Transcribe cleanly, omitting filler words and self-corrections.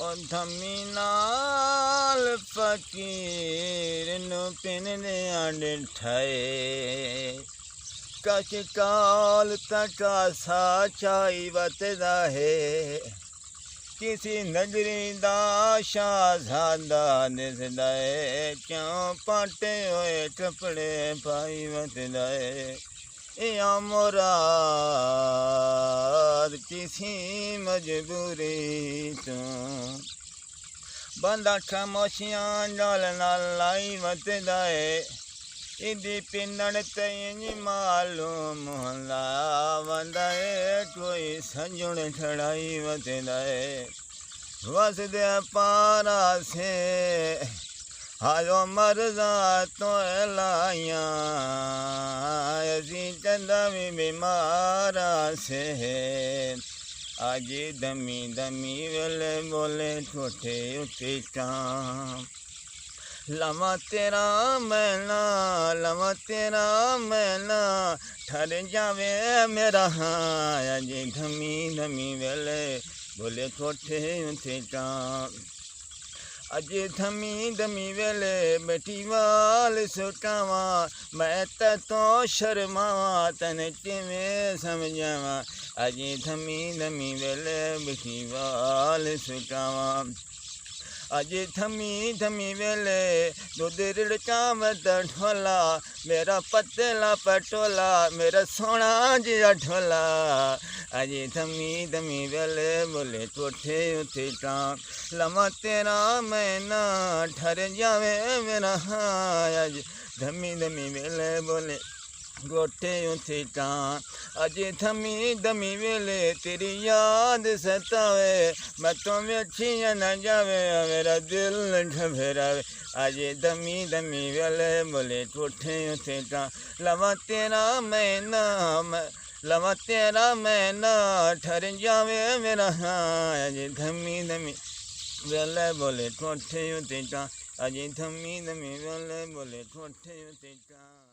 ओ धम्मी नाल फकीर नु पिनने डिठाए कच काल तका साचाई वतदा है किसी नजरी दा शाहजादा दिसदा है क्यों पाटे होए कपड़े पाई वतदा है या मुराद किसी मजबूरी तो बंदा खामोशियां डाल नाल लाई वतदा है इदी पिनड़ तई मालूम होला वंदा है कोई संजुण छड़ाई वतदा है वसदे पारा से हायो मरजा तो लाया चंदा में बीमारा से आज दमी दमी वेले बोले ठोठे उठे चाम लमा तेरा मैना ठर जावे मेरा आज धमी धमी वेले बोले ठोठे उठे चाम अज धमी धमी वेले बेटी वाल सुटावा मैं तो शर्मावा तन किवें समझावा अज धमी धमी वेले बेटी वाल सुटावा अज धमी धमी वेले दूध रिड़का मत ढोला मेरा पतला पटोला मेरा सोना जिया ढोला अज धमी धमी वेले बोले ठोठे उठे टांग लमा तेरा मैना ठर जावे मेरा आज धमी धमी वेले बोले गोठे उठे टांग अज धमी धमी वेले तेरी याद सतावे मैं तो वेठिया न जावे मेरा दिल घबरावे आज धमी धमी वेले बोले ठोठे उठे टांग लमा तेरा मैना ठर जावे मेरा आज धमी धमी वेले बोले ठोठे उठे टांग आज धमी धमी वेले बोले ठोठे उठे टांग।